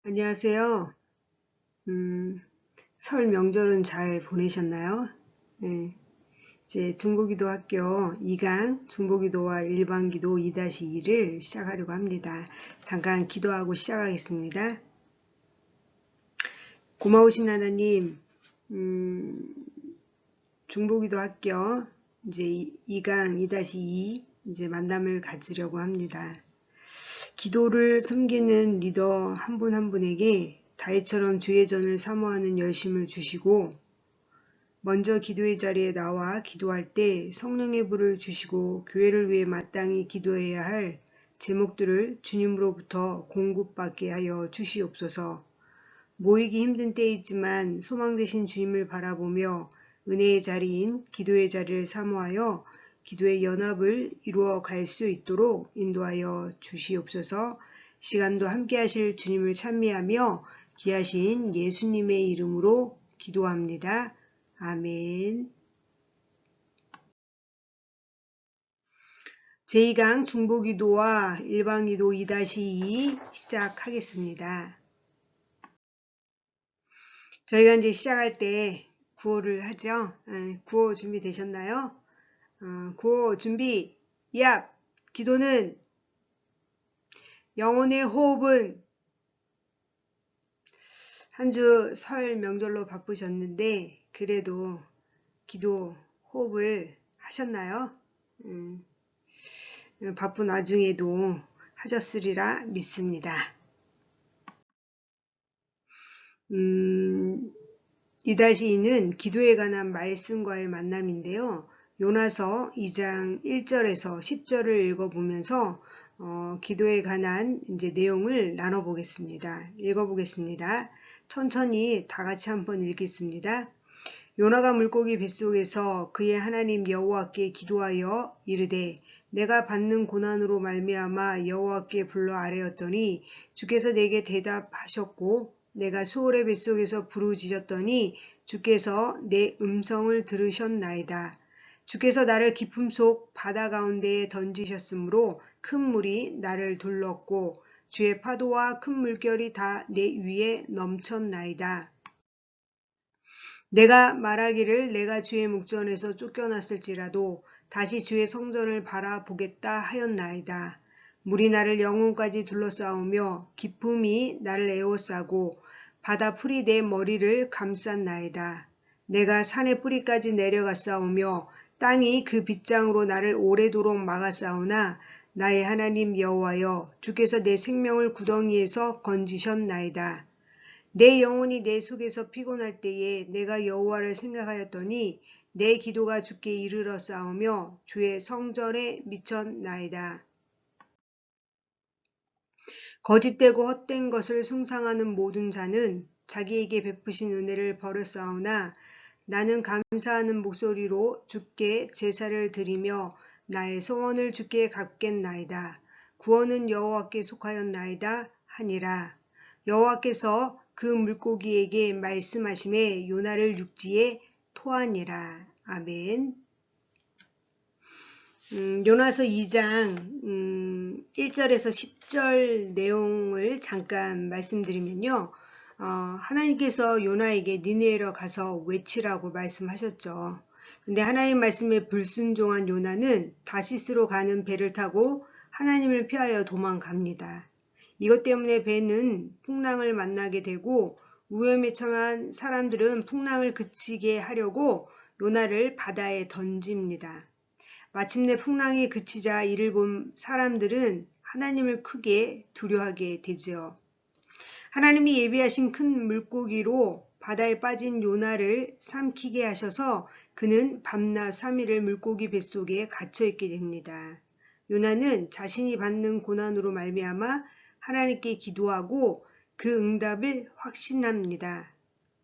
안녕하세요. 음, 설 명절은 잘 보내셨나요? 네, 이제 중보기도학교 2강 중보기도와 일반기도 2-2를 시작하려고 합니다. 잠깐 기도하고 시작하겠습니다. 고마우신 하나님, 중보기도학교 이제 2강 2-2 이제 만남을 가지려고 합니다. 기도를 섬기는 리더 한 분 한 분에게 다윗처럼 주의 전을 사모하는 열심을 주시고 먼저 기도의 자리에 나와 기도할 때 성령의 불을 주시고 교회를 위해 마땅히 기도해야 할 제목들을 주님으로부터 공급받게 하여 주시옵소서. 모이기 힘든 때이지만 소망 되신 주님을 바라보며 은혜의 자리인 기도의 자리를 사모하여 기도의 연합을 이루어 갈 수 있도록 인도하여 주시옵소서. 시간도 함께 하실 주님을 찬미하며 귀하신 예수님의 이름으로 기도합니다. 아멘. 제2강 중보기도와 일반기도 2-2 시작하겠습니다. 저희가 이제 시작할 때 구호를 하죠. 구호 준비되셨나요? 구호 준비, 얍! 기도는 영혼의 호흡은 한 주 설 명절로 바쁘셨는데 그래도 기도 호흡을 하셨나요? 바쁜 와중에도 하셨으리라 믿습니다. 2-2는 기도에 관한 말씀과의 만남인데요. 요나서 2장 1절에서 10절을 읽어보면서 기도에 관한 이제 내용을 나눠보겠습니다. 읽어보겠습니다. 천천히 다 같이 한번 읽겠습니다. 요나가 물고기 뱃속에서 그의 하나님 여호와께 기도하여 이르되 내가 받는 고난으로 말미암아 여호와께 불러 아뢰었더니 주께서 내게 대답하셨고 내가 수월의 뱃속에서 부르짖었더니 주께서 내 음성을 들으셨나이다. 주께서 나를 깊음 속 바다 가운데에 던지셨으므로 큰 물이 나를 둘렀고 주의 파도와 큰 물결이 다 내 위에 넘쳤나이다. 내가 말하기를 내가 주의 목전에서 쫓겨났을지라도 다시 주의 성전을 바라보겠다 하였나이다. 물이 나를 영혼까지 둘러싸우며 깊음이 나를 에워싸고 바다 풀이 내 머리를 감쌌나이다. 내가 산의 뿌리까지 내려갔사오며 땅이 그 빗장으로 나를 오래도록 막았사오나 나의 하나님 여호와여 주께서 내 생명을 구덩이에서 건지셨나이다. 내 영혼이 내 속에서 피곤할 때에 내가 여호와를 생각하였더니 내 기도가 주께 이르러 싸우며 주의 성전에 미쳤나이다. 거짓되고 헛된 것을 숭상하는 모든 자는 자기에게 베푸신 은혜를 버렸사오나 나는 감사하는 목소리로 주께 제사를 드리며 나의 소원을 주께 갚겠나이다. 구원은 여호와께 속하였나이다 하니라. 여호와께서 그 물고기에게 말씀하심에 요나를 육지에 토하니라. 아멘. 요나서 2장 1절에서 10절 내용을 잠깐 말씀드리면요. 하나님께서 요나에게 니느웨로 가서 외치라고 말씀하셨죠. 근데 하나님 말씀에 불순종한 요나는 다시스로 가는 배를 타고 하나님을 피하여 도망갑니다. 이것 때문에 배는 풍랑을 만나게 되고 위험에 처한 사람들은 풍랑을 그치게 하려고 요나를 바다에 던집니다. 마침내 풍랑이 그치자 이를 본 사람들은 하나님을 크게 두려워하게 되지요. 하나님이 예비하신 큰 물고기로 바다에 빠진 요나를 삼키게 하셔서 그는 밤낮 3일을 물고기 뱃속에 갇혀있게 됩니다. 요나는 자신이 받는 고난으로 말미암아 하나님께 기도하고 그 응답을 확신합니다.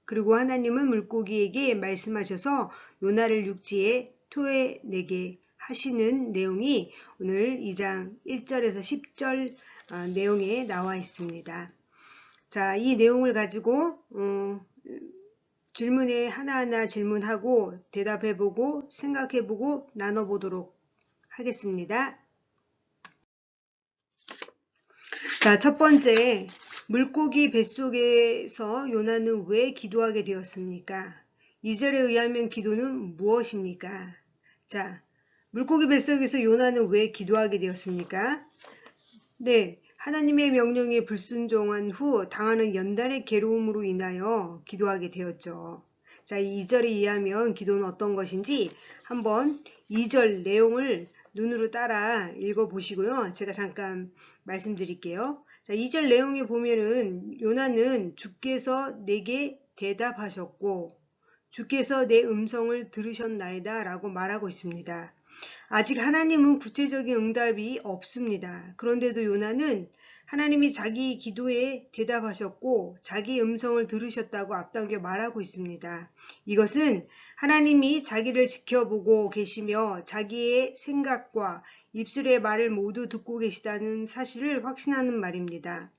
그리고 하나님은 물고기에게 말씀하셔서 요나를 육지에 토해내게 하시는 내용이 오늘 2장 1절에서 10절 내용에 나와 있습니다. 자, 이 내용을 가지고 질문에 하나하나 질문하고 대답해보고 생각해보고 나눠보도록 하겠습니다. 자, 첫 번째 물고기 뱃속에서 요나는 왜 기도하게 되었습니까? 2절에 의하면 기도는 무엇입니까? 자, 물고기 뱃속에서 요나는 왜 기도하게 되었습니까? 네, 하나님의 명령에 불순종한 후 당하는 연단의 괴로움으로 인하여 기도하게 되었죠. 자, 2절에 의하면 기도는 어떤 것인지 한번 2절 내용을 눈으로 따라 읽어보시고요. 제가 잠깐 말씀드릴게요. 자, 2절 내용에 보면은 요나는 주께서 내게 대답하셨고 주께서 내 음성을 들으셨나이다 라고 말하고 있습니다. 아직 하나님은 구체적인 응답이 없습니다. 그런데도 요나는 하나님이 자기 기도에 대답하셨고 자기 음성을 들으셨다고 앞당겨 말하고 있습니다. 이것은 하나님이 자기를 지켜보고 계시며 자기의 생각과 입술의 말을 모두 듣고 계시다는 사실을 확신하는 말입니다.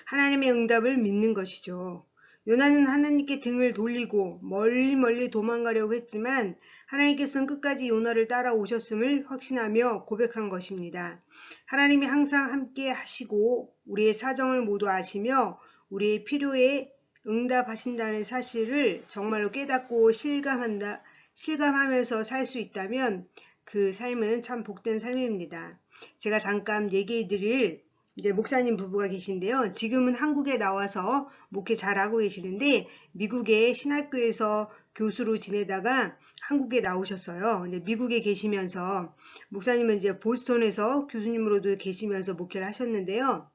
하나님의 응답을 믿는 것이죠. 요나는 하나님께 등을 돌리고 멀리 도망가려고 했지만 하나님께서는 끝까지 요나를 따라오셨음을 확신하며 고백한 것입니다. 하나님이 항상 함께 하시고 우리의 사정을 모두 아시며 우리의 필요에 응답하신다는 사실을 정말로 깨닫고 실감하면서 살 수 있다면 그 삶은 참 복된 삶입니다. 제가 잠깐 얘기해 드릴 이제 목사님 부부가 계신데요. 지금은 한국에 나와서 목회 잘하고 계시는데 미국의 신학교에서 교수로 지내다가 한국에 나오셨어요. 근데 미국에 계시면서 목사님은 이제 보스턴에서 교수님으로도 계시면서 목회를 하셨는데요.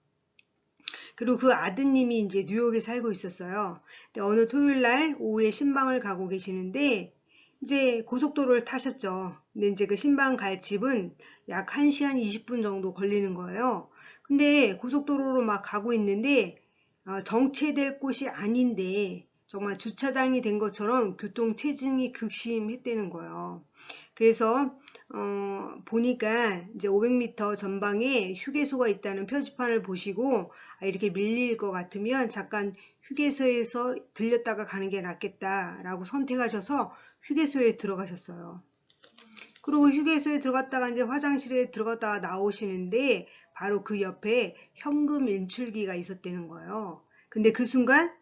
그리고 그 아드님이 이제 뉴욕에 살고 있었어요. 근데 어느 토요일 날 오후에 신방을 가고 계시는데 이제 고속도로를 타셨죠. 근데 이제 그 신방 갈 집은 약 1시간 20분 정도 걸리는 거예요. 근데 고속도로로 막 가고 있는데 정체될 곳이 아닌데 정말 주차장이 된 것처럼 교통체증이 극심했다는 거예요. 그래서 보니까 이제 500m 전방에 휴게소가 있다는 표지판을 보시고 이렇게 밀릴 것 같으면 잠깐 휴게소에서 들렸다가 가는 게 낫겠다라고 선택하셔서 휴게소에 들어가셨어요. 그리고 휴게소에 들어갔다가 이제 화장실에 들어갔다가 나오시는데 바로 그 옆에 현금 인출기가 있었다는 거예요. 근데 그 순간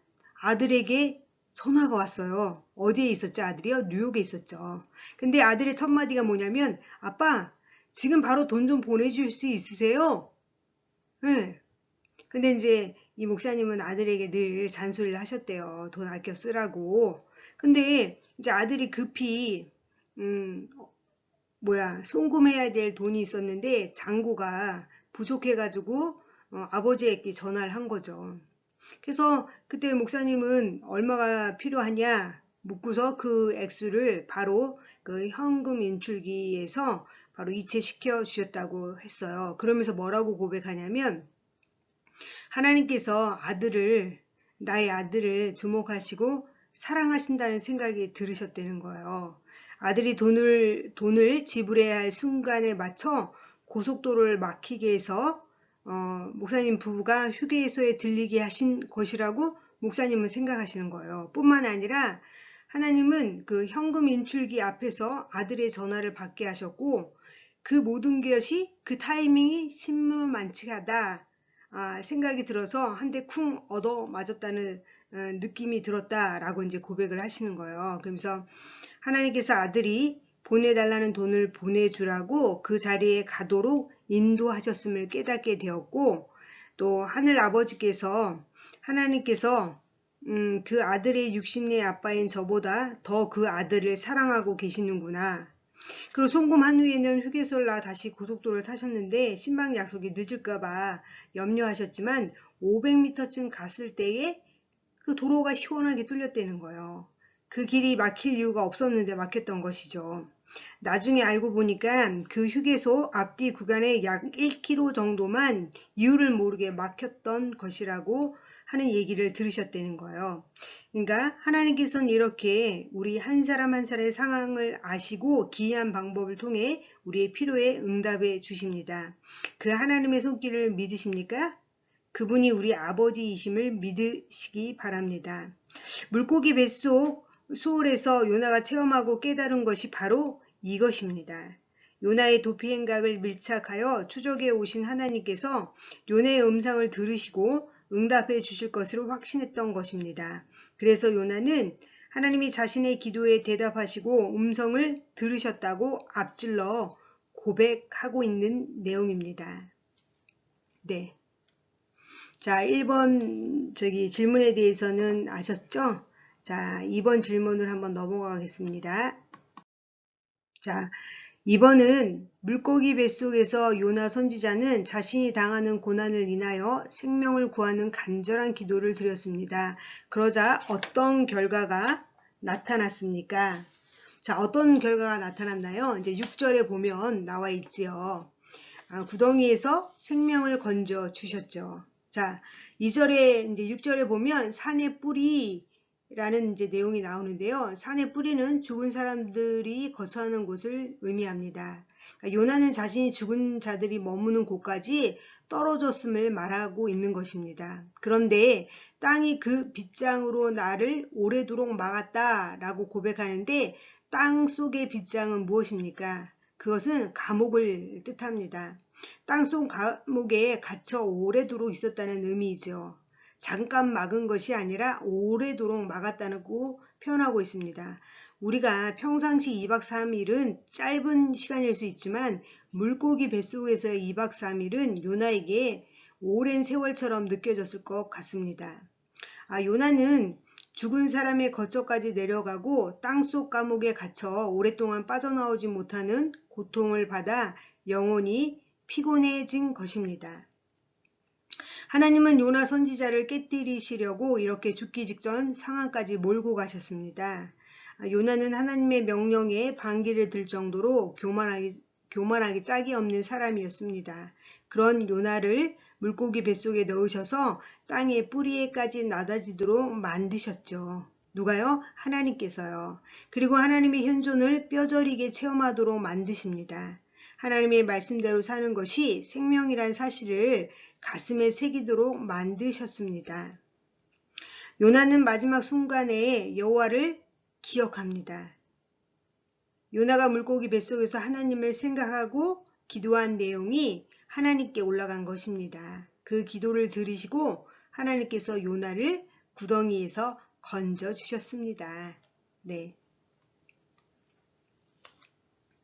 아들에게 전화가 왔어요. 어디에 있었죠? 아들이요? 뉴욕에 있었죠. 근데 아들의 첫 마디가 뭐냐면 아빠 지금 바로 돈 좀 보내줄 수 있으세요? 네. 근데 이제 이 목사님은 아들에게 늘 잔소리를 하셨대요. 돈 아껴 쓰라고. 근데 이제 아들이 급히 송금해야 될 돈이 있었는데 잔고가 부족해가지고 아버지에게 전화를 한 거죠. 그래서 그때 목사님은 얼마가 필요하냐 묻고서 그 액수를 바로 그 현금 인출기에서 바로 이체시켜 주셨다고 했어요. 그러면서 뭐라고 고백하냐면 하나님께서 나의 아들을 주목하시고 사랑하신다는 생각이 들으셨다는 거예요. 아들이 돈을 지불해야 할 순간에 맞춰 고속도로를 막히게 해서 목사님 부부가 휴게소에 들리게 하신 것이라고 목사님은 생각하시는 거예요. 뿐만 아니라 하나님은 그 현금 인출기 앞에서 아들의 전화를 받게 하셨고 그 모든 것이 그 타이밍이 신문만치하다 생각이 들어서 한 대 쿵 얻어 맞았다는 느낌이 들었다라고 이제 고백을 하시는 거예요. 그러면서 하나님께서 아들이 보내달라는 돈을 보내주라고 그 자리에 가도록 인도하셨음을 깨닫게 되었고 또 하늘 아버지께서 하나님께서 그 아들의 육신의 아빠인 저보다 더 그 아들을 사랑하고 계시는구나. 그리고 송금한 후에는 휴게소를 다시 고속도로를 타셨는데 신방 약속이 늦을까봐 염려하셨지만 500m쯤 갔을 때에 그 도로가 시원하게 뚫렸다는 거예요. 그 길이 막힐 이유가 없었는데 막혔던 것이죠. 나중에 알고 보니까 그 휴게소 앞뒤 구간에 약 1km 정도만 이유를 모르게 막혔던 것이라고 하는 얘기를 들으셨다는 거예요. 그러니까 하나님께서는 이렇게 우리 한 사람 한 사람의 상황을 아시고 기이한 방법을 통해 우리의 필요에 응답해 주십니다. 그 하나님의 손길을 믿으십니까? 그분이 우리 아버지이심을 믿으시기 바랍니다. 물고기 뱃속 소홀에서 요나가 체험하고 깨달은 것이 바로 이것입니다. 요나의 도피 행각을 밀착하여 추적해 오신 하나님께서 요나의 음성을 들으시고 응답해 주실 것으로 확신했던 것입니다. 그래서 요나는 하나님이 자신의 기도에 대답하시고 음성을 들으셨다고 앞질러 고백하고 있는 내용입니다. 네. 자, 1번 질문에 대해서는 아셨죠? 자, 2번 질문을 한번 넘어가겠습니다. 자, 2번은 물고기 뱃속에서 요나 선지자는 자신이 당하는 고난을 인하여 생명을 구하는 간절한 기도를 드렸습니다. 그러자 어떤 결과가 나타났습니까? 자, 어떤 결과가 나타났나요? 이제 6절에 보면 나와 있지요. 구덩이에서 생명을 건져 주셨죠. 자, 2절에 이제 6절에 보면 산의 뿌리라는 이제 내용이 나오는데요. 산의 뿌리는 죽은 사람들이 거처하는 곳을 의미합니다. 그러니까 요나는 자신이 죽은 자들이 머무는 곳까지 떨어졌음을 말하고 있는 것입니다. 그런데 땅이 그 빗장으로 나를 오래도록 막았다라고 고백하는데 땅 속의 빗장은 무엇입니까? 그것은 감옥을 뜻합니다. 땅속 감옥에 갇혀 오래도록 있었다는 의미이죠. 잠깐 막은 것이 아니라 오래도록 막았다고 표현하고 있습니다. 우리가 평상시 2박 3일은 짧은 시간일 수 있지만 물고기 뱃속에서의 2박 3일은 요나에게 오랜 세월처럼 느껴졌을 것 같습니다. 요나는 죽은 사람의 거처까지 내려가고 땅속 감옥에 갇혀 오랫동안 빠져나오지 못하는 고통을 받아 영혼이 피곤해진 것입니다. 하나님은 요나 선지자를 깨뜨리시려고 이렇게 죽기 직전 상황까지 몰고 가셨습니다. 요나는 하나님의 명령에 반기를 들 정도로 교만하기 짝이 없는 사람이었습니다. 그런 요나를 물고기 뱃속에 넣으셔서 땅의 뿌리에까지 낮아지도록 만드셨죠. 누가요? 하나님께서요. 그리고 하나님의 현존을 뼈저리게 체험하도록 만드십니다. 하나님의 말씀대로 사는 것이 생명이란 사실을 가슴에 새기도록 만드셨습니다. 요나는 마지막 순간에 여호와를 기억합니다. 요나가 물고기 뱃속에서 하나님을 생각하고 기도한 내용이 하나님께 올라간 것입니다. 그 기도를 들으시고 하나님께서 요나를 구덩이에서 건져 주셨습니다. 네.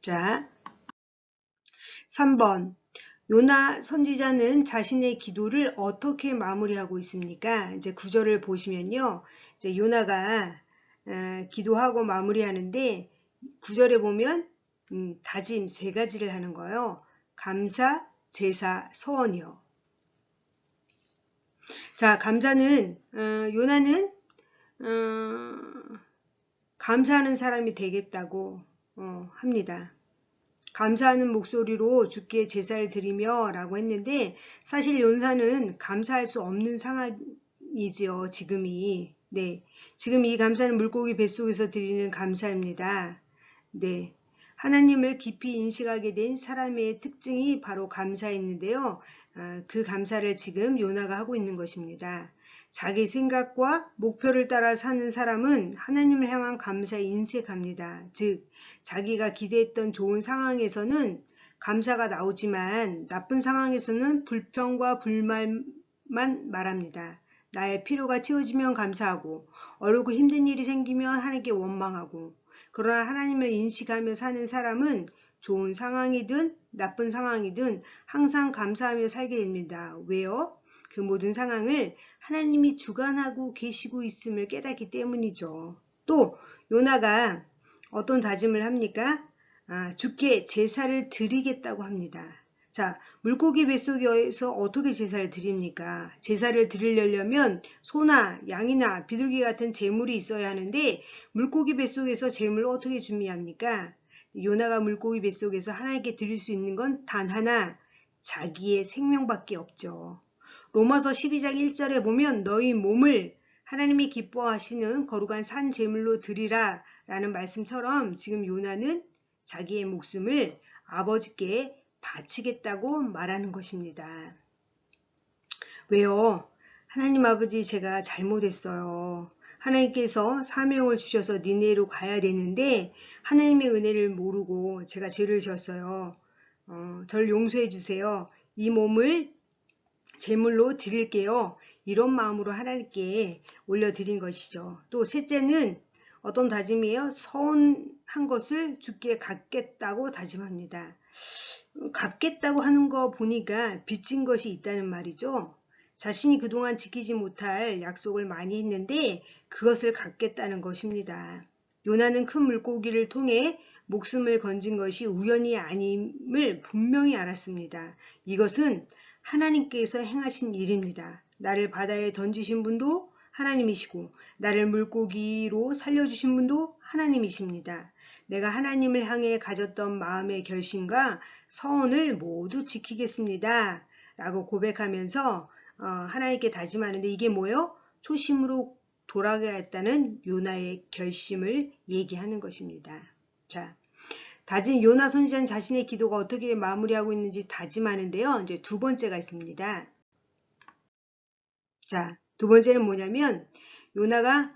자, 3번. 요나 선지자는 자신의 기도를 어떻게 마무리하고 있습니까? 이제 9절을 보시면요. 이제 요나가 기도하고 마무리하는데 9절에 보면 다짐 3가지를 하는 거예요. 감사, 제사, 서원이요. 자, 감사는 요나는 감사하는 사람이 되겠다고 합니다. 감사하는 목소리로 주께 제사를 드리며 라고 했는데 사실 요나는 감사할 수 없는 상황이지요. 지금이. 네, 지금 이 감사는 물고기 뱃속에서 드리는 감사입니다. 네, 하나님을 깊이 인식하게 된 사람의 특징이 바로 감사했는데요. 그 감사를 지금 요나가 하고 있는 것입니다. 자기 생각과 목표를 따라 사는 사람은 하나님을 향한 감사에 인색합니다. 즉, 자기가 기대했던 좋은 상황에서는 감사가 나오지만 나쁜 상황에서는 불평과 불만만 말합니다. 나의 필요가 채워지면 감사하고 어렵고 힘든 일이 생기면 하나님께 원망하고 그러나 하나님을 인식하며 사는 사람은 좋은 상황이든 나쁜 상황이든 항상 감사하며 살게 됩니다. 왜요? 그 모든 상황을 하나님이 주관하고 계시고 있음을 깨닫기 때문이죠. 또 요나가 어떤 다짐을 합니까? 주께 제사를 드리겠다고 합니다. 자, 물고기 뱃속에서 어떻게 제사를 드립니까? 제사를 드리려면 소나 양이나 비둘기 같은 제물이 있어야 하는데 물고기 뱃속에서 제물을 어떻게 준비합니까? 요나가 물고기 뱃속에서 하나님께 드릴 수 있는 건 단 하나, 자기의 생명밖에 없죠. 로마서 12장 1절에 보면 너희 몸을 하나님이 기뻐하시는 거룩한 산 제물로 드리라 라는 말씀처럼 지금 요나는 자기의 목숨을 아버지께 바치겠다고 말하는 것입니다. 왜요? 하나님 아버지 제가 잘못했어요. 하나님께서 사명을 주셔서 니네로 가야 되는데 하나님의 은혜를 모르고 제가 죄를 졌어요. 저를 용서해 주세요. 이 몸을 제물로 드릴게요. 이런 마음으로 하나님께 올려드린 것이죠. 또 셋째는 어떤 다짐이에요? 서운한 것을 주께 갚겠다고 다짐합니다. 갚겠다고 하는 거 보니까 빚진 것이 있다는 말이죠. 자신이 그동안 지키지 못할 약속을 많이 했는데 그것을 갚겠다는 것입니다. 요나는 큰 물고기를 통해 목숨을 건진 것이 우연이 아님을 분명히 알았습니다. 이것은 하나님께서 행하신 일입니다. 나를 바다에 던지신 분도 하나님이시고 나를 물고기로 살려주신 분도 하나님이십니다. 내가 하나님을 향해 가졌던 마음의 결심과 서원을 모두 지키겠습니다. 라고 고백하면서 하나님께 다짐하는데 이게 뭐예요? 초심으로 돌아가겠다는 요나의 결심을 얘기하는 것입니다. 자, 다짐 요나 선지자는 자신의 기도가 어떻게 마무리하고 있는지 다짐하는데요. 이제 두 번째가 있습니다. 자, 두 번째는 뭐냐면 요나가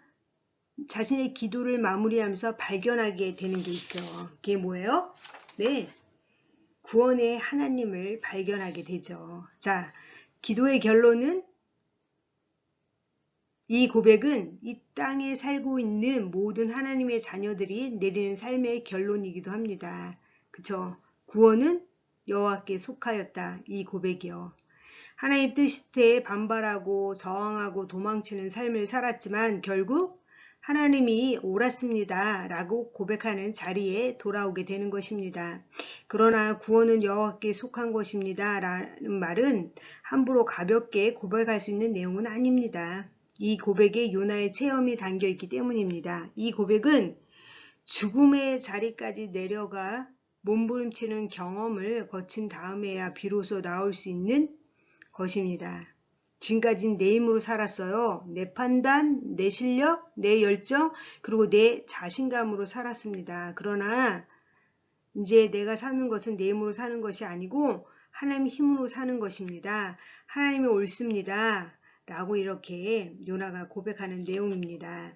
자신의 기도를 마무리하면서 발견하게 되는 게 있죠. 그게 뭐예요? 네, 구원의 하나님을 발견하게 되죠. 자, 기도의 결론은 이 고백은 이 땅에 살고 있는 모든 하나님의 자녀들이 내리는 삶의 결론이기도 합니다. 그쵸? 구원은 여호와께 속하였다. 이 고백이요. 하나님 뜻에 반발하고 저항하고 도망치는 삶을 살았지만 결국 하나님이 옳았습니다. 라고 고백하는 자리에 돌아오게 되는 것입니다. 그러나 구원은 여호와께 속한 것입니다. 라는 말은 함부로 가볍게 고백할 수 있는 내용은 아닙니다. 이 고백에 요나의 체험이 담겨 있기 때문입니다. 이 고백은 죽음의 자리까지 내려가 몸부림치는 경험을 거친 다음에야 비로소 나올 수 있는 것입니다. 지금까지는 내 힘으로 살았어요. 내 판단, 내 실력, 내 열정, 그리고 내 자신감으로 살았습니다. 그러나 이제 내가 사는 것은 내 힘으로 사는 것이 아니고 하나님의 힘으로 사는 것입니다. 하나님이 옳습니다. 라고 이렇게 요나가 고백하는 내용입니다.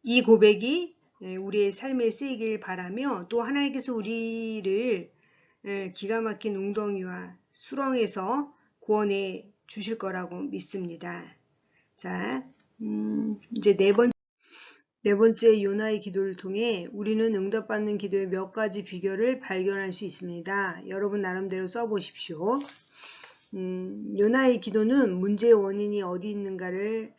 이 고백이 우리의 삶에 쓰이길 바라며 또 하나님께서 우리를 기가 막힌 웅덩이와 수렁에서 구원해 주실 거라고 믿습니다. 자, 이제 네 번째 요나의 기도를 통해 우리는 응답받는 기도의 몇 가지 비결을 발견할 수 있습니다. 여러분 나름대로 써보십시오. 요나의 기도는 문제의 원인이 어디 있는가를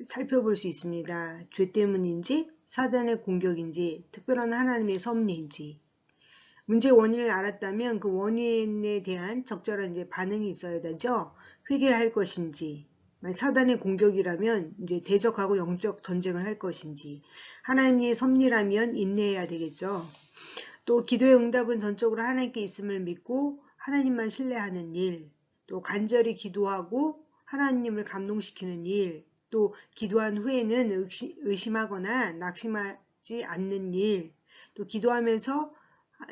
살펴볼 수 있습니다. 죄 때문인지, 사단의 공격인지, 특별한 하나님의 섭리인지. 문제의 원인을 알았다면 그 원인에 대한 적절한 이제 반응이 있어야 되죠. 회개를 할 것인지, 사단의 공격이라면 이제 대적하고 영적 전쟁을 할 것인지, 하나님의 섭리라면 인내해야 되겠죠. 또 기도의 응답은 전적으로 하나님께 있음을 믿고 하나님만 신뢰하는 일, 또 간절히 기도하고 하나님을 감동시키는 일, 또 기도한 후에는 의심하거나 낙심하지 않는 일, 또 기도하면서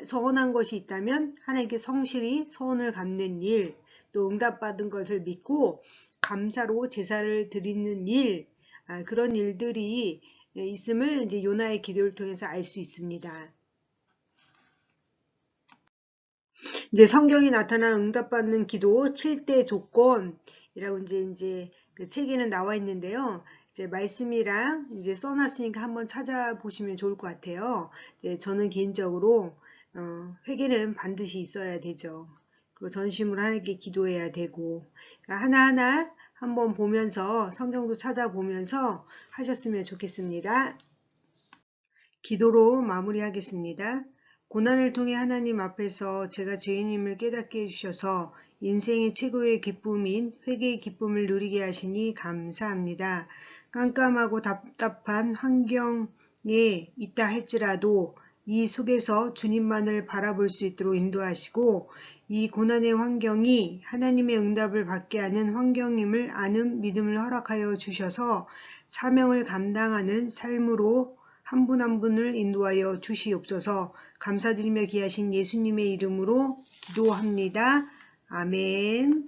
서원한 것이 있다면 하나님께 성실히 서원을 갚는 일, 또 응답받은 것을 믿고 감사로 제사를 드리는 일, 그런 일들이 있음을 이제 요나의 기도를 통해서 알 수 있습니다. 이제 성경이 나타난 응답받는 기도 7대 조건이라고 이제 그 책에는 나와 있는데요. 이제 말씀이랑 이제 써놨으니까 한번 찾아보시면 좋을 것 같아요. 이제 저는 개인적으로 회개는 반드시 있어야 되죠. 그리고 전심으로 하나님께 기도해야 되고, 그러니까 하나하나 한번 보면서 성경도 찾아보면서 하셨으면 좋겠습니다. 기도로 마무리하겠습니다. 고난을 통해 하나님 앞에서 제가 죄인임을 깨닫게 해주셔서 인생의 최고의 기쁨인 회개의 기쁨을 누리게 하시니 감사합니다. 깜깜하고 답답한 환경에 있다 할지라도 이 속에서 주님만을 바라볼 수 있도록 인도하시고 이 고난의 환경이 하나님의 응답을 받게 하는 환경임을 아는 믿음을 허락하여 주셔서 사명을 감당하는 삶으로 한 분 한 분을 인도하여 주시옵소서. 감사드리며 귀하신 예수님의 이름으로 기도합니다. 아멘.